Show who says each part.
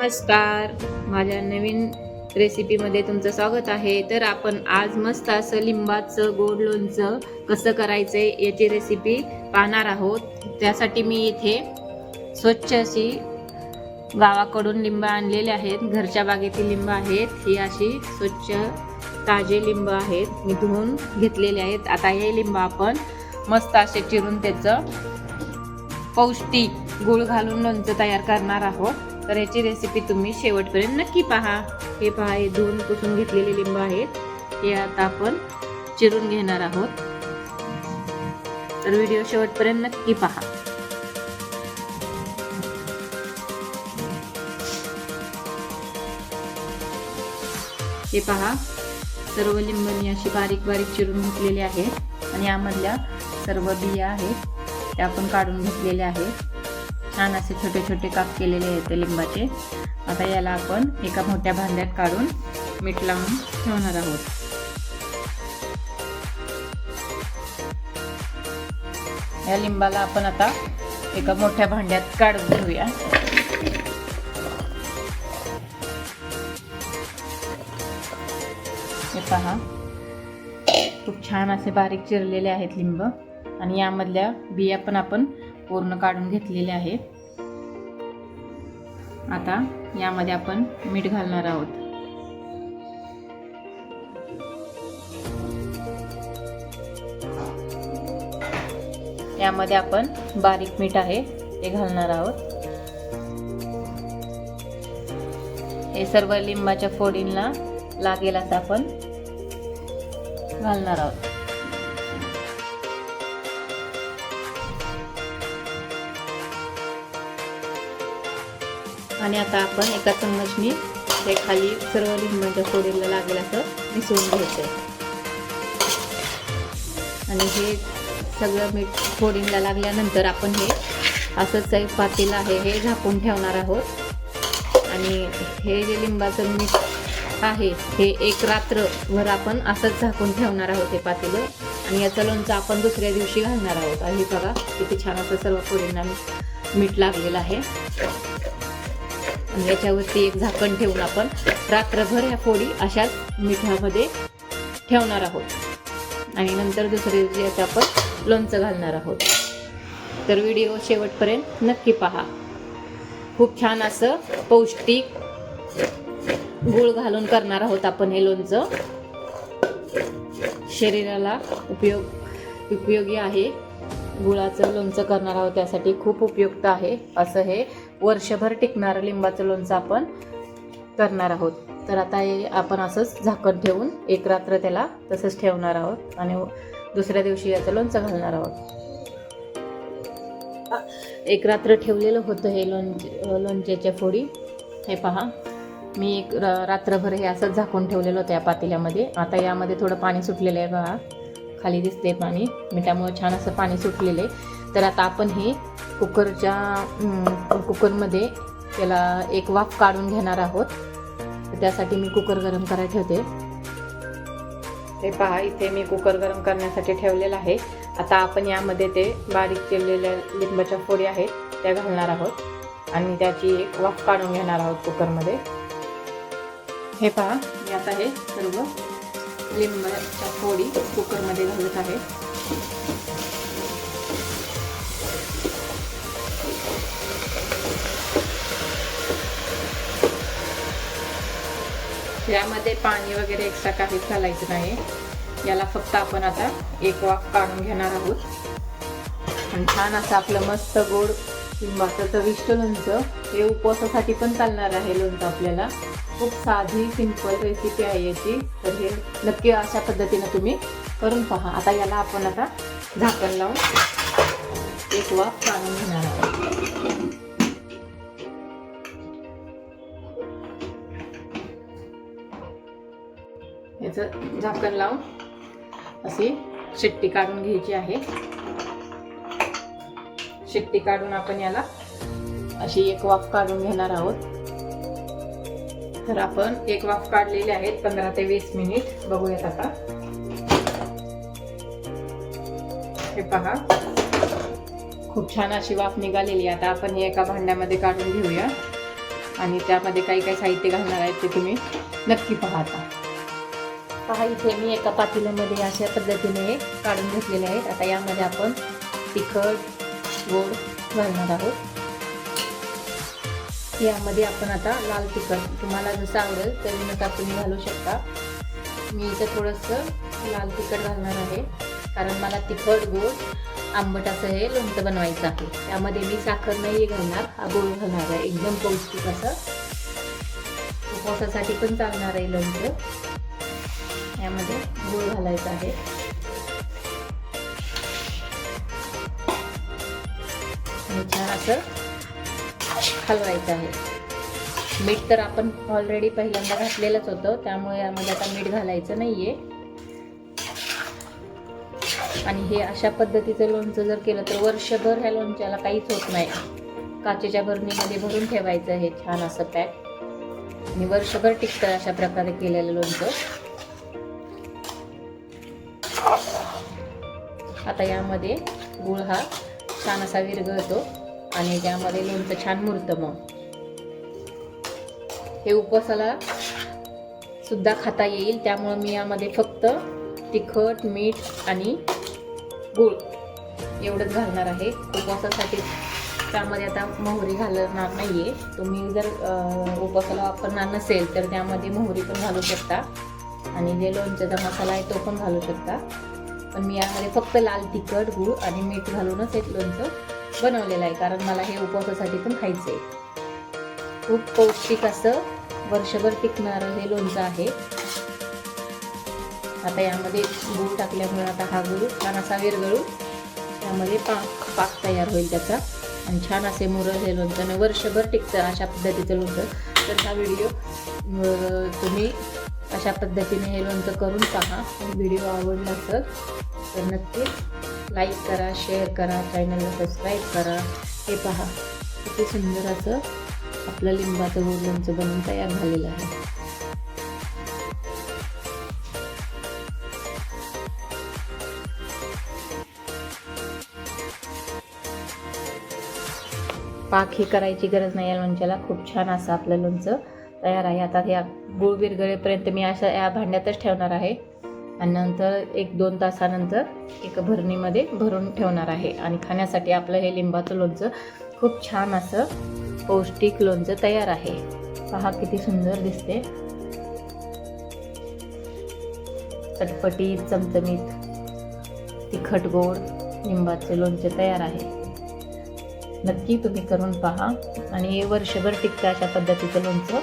Speaker 1: नमस्कार, माझ्या नवीन रेसिपीमध्ये तुमचं स्वागत आहे. तर आपण आज मस्त असं लिंबाचं गोड लोणचं कसं करायचं याची रेसिपी पाहणार आहोत. त्यासाठी मी इथे स्वच्छ अशी गावाकडून लिंब आणलेले आहेत. घरच्या बागेतील लिंब आहेत. ही अशी स्वच्छ ताजे लिंब आहेत, मी धुवून घेतलेले आहेत. आता हे लिंब आपण मस्त असे चिरून त्याचं पौष्टिक गूळ घालून लोणचं तयार करणार आहोत. तर याची रेसिपी तुम्ही शेवटपर्यंत नक्की पहा. हे पहा, हे धुवून पुसून घेतलेले लिंब आहेत. हे आता आपण चिरून घेणार आहोत. तर व्हिडिओ शेवटपर्यंत नक्की पहा. हे पहा, सर्व लिंब मी अशी बारीक बारीक चिरून घेतलेले आहेत आणि यामधल्या सर्व बिया आहेत त्या आपण काढून घेतलेल्या आहेत. छान असे छोटे छोटे काप केलेले आहेत लिंबाचे. आता याला आपण एका मोठ्या भांड्यात काढून मीठ लावून ठेवणार आहोत. या लिंबाला आपण आता एका मोठ्या भांड्यात काढून घेऊया. हे पहा, खूप छान असे बारीक चिरलेले आहेत लिंब आणि यामधल्या बिया पण आपण पूर्ण काढून घेतलेले आहेत. आता यामध्ये आपण मीठ घालणार आहोत. यामध्ये आपण बारीक मीठ आहे ते घालणार आहोत. हे सर्व लिंबाच्या फोडींना लागेल असं आपण घालणार आहोत. आणि आता आपण एका चम्मचनी ते खाली सर्व लिंबाच्या फोडीला लागेल असं मिसळून घ्यायचं. आणि हे सगळं मीठ फोडीला लागल्यानंतर आपण हे असंच एक पातेलं आहे हे झाकून ठेवणार आहोत. आणि हे जे लिंबाचं मीठ आहे हे एक रात्रभर आपण असंच झाकून ठेवणार आहोत हे पातेलं. आणि याचं लोणचं आपण दुसऱ्या दिवशी घालणार आहोत. आणि बघा किती छान असं सर्व फोडींना मीठ लागलेलं आहे. आणि याच्यावरती एक झाकण ठेवून आपण रात्रभर ह्या फोडी अशाच मिठामध्ये ठेवणार आहोत. आणि नंतर दुसऱ्या दिवशी याचं आपण लोणचं घालणार आहोत. तर व्हिडिओ शेवटपर्यंत नक्की पहा. खूप छान असं पौष्टिक गूळ घालून करणार आहोत आपण हे लोणचं. शरीराला उपयोगी आहे. गुळाचं लोणचं करणार आहोत, त्यासाठी खूप उपयुक्त आहे. असं हे वर्षभर टिकणारं लिंबाचं लोणचं आपण करणार आहोत. तर आता हे आपण असंच झाकण ठेवून एक रात्र त्याला तसंच ठेवणार आहोत आणि दुसऱ्या दिवशी याचं लोणचं घालणार आहोत. एक रात्र ठेवलेलं होतं हे लोणच्याच्या फोडी. हे पहा, मी एक रात्रभर हे असंच झाकून ठेवलेलं होतं या पातेल्यामध्ये. आता यामध्ये थोडं पाणी सुटलेलं आहे बघा, खाली दिसते पाणी, मिठामुळे छान असं पाणी सुटलेलं आहे. तर आता आपण हे कुकरमध्ये त्याला एक वाफ काढून घेणार आहोत. तर त्यासाठी मी कुकर गरम करायला ठेवते. हे पहा, इथे मी कुकर गरम करण्यासाठी ठेवलेलं आहे. आता आपण यामध्ये ते बारीक चिरलेल्या लिंबाच्या फोडी आहेत त्या घालणार आहोत आणि त्याची एक वाफ काढून घेणार आहोत कुकरमध्ये. हे पहा, मी आता हे सर्व लिंबाच्या फोडी कुकरमध्ये घालत आहे. यामध्ये पाणी वगैरे एक्स्ट्रा काहीच घालायचं नाही. याला फक्त आपण आता एक वाफ काढून घेणार आहोत. आणि छान असं आपलं मस्त गोड लिंबाचं चविष्ट लोणचं हे उपवासासाठी पण चालणार आहे लोणचं आपल्याला. खूप साधी सिंपल रेसिपी आहे याची. तर हे नक्की अशा पद्धतीने तुम्ही करून पहा. आता याला आपण आता झाकण लावून एक वाफ काढून घेणार आहोत. याचं झाकण लावून अशी शिट्टी काढून घ्यायची आहे. शिट्टी काढून आपण याला अशी एक वाफ काढून घेणार आहोत. तर आपण एक वाफ काढलेली आहेत 15 ते 20 मिनिट. बघूयात आता. हे पहा, खूप छान अशी वाफ निघालेली. आता आपण हे एका भांड्यामध्ये काढून घेऊया. आणि त्यामध्ये काही काही साहित्य घालणार आहेत ते तुम्ही नक्की पहा. आता पहा, इथे मी एका पातेल्यामध्ये अशा पद्धतीने काढून घेतलेले आहेत. आता यामध्ये आपण तिखट गोड घालणार आहोत. यामध्ये आपण आता लाल तिखट तुम्हाला जसं आवडेल चवीनुसार तुम्ही घालू शकता. मी इथं थोडंसं लाल तिखट घालणार आहे कारण मला तिखट गोड आंबट असं हे लोणचं बनवायचं आहे. त्यामध्ये मी साखर नाही घालणार, हा गोड घालणार आहे. एकदम पौष्टिक असं उपवासासाठी पण चालणार आहे लोणचं. यामध्ये गूळ घालायचा आहे. आणि छान असं हलवायचं आहे. मीठ तर आपण ऑलरेडी पहिल्यांदा घातलेलंच होतं, त्यामुळे यामध्ये आता मीठ घालायचं नाहीये. आणि हे अशा पद्धतीचं लोणचं जर केलं तर वर्षभर ह्या लोणच्याला काहीच होत नाही. काचेच्या बरणीमध्ये भरून ठेवायचं हे छान असं पॅक, आणि वर्षभर टिकतं अशा प्रकारे केलेलं लोणचं. आता यामध्ये गूळ हा छान असा विरघळतो आणि त्यामध्ये लोणचं छान मुरतं. मग हे उपवासाला सुद्धा खाता येईल, त्यामुळे मी यामध्ये फक्त तिखट, मीठ आणि गूळ एवढंच घालणार आहे उपवासासाठी. त्यामध्ये आता मोहरी घालणार नाही आहे. तुम्ही जर उपवासाला वापरणार नसेल तर त्यामध्ये मोहरी पण घालू शकता आणि जे लोणच्याचा मसाला आहे तो पण घालू शकता. पण मी यामध्ये फक्त लाल तिखट, गूळ आणि मीठ घालूनच एक लोणचं बनवलेलं आहे, कारण मला हे उपवासासाठी पण खायचं आहे. खूप पौष्टिक असं वर्षभर टिकणारं हे लोणचं आहे. आता यामध्ये गूळ टाकल्यामुळे आता हा गूळ छान असा विरघळून त्यामध्ये पाक तयार होईल त्याचा, आणि छान असे मुरल हे लोणचं आणि वर्षभर टिकतं अशा पद्धतीचं लोणचं. तर हा व्हिडिओ तुम्ही अशा पद्धतीने हे लोणचं करून पहा. व्हिडिओ आवडला असेल तर नक्कीच लाईक करा, शेअर करा, चॅनलला सबस्क्राईब करा. हे पहा किती सुंदर असं आपलं लिंबाचं गोड लोणचं बनवून तयार झालेलं आहे. पाक ही करायची गरज नाही या लोणच्याला. खूप छान असं आपलं लोणचं तयार आहे. आता ह्या गूळ विरघळेपर्यंत मी अशा या भांड्यातच ठेवणार आहे आणि नंतर 1-2 तासानंतर एक भरणीमध्ये भरून ठेवणार आहे. आणि खाण्यासाठी आपलं हे लिंबाचं लोणचं खूप छान असं पौष्टिक लोणचं तयार आहे. पहा किती सुंदर दिसते. चटपटीत, चमचमीत, तिखट गोड लिंबाचे लोणचे तयार आहे. नक्की तुम्ही करून पहा आणि वर्षभर टिकतं अशा पद्धतीचं लोणचं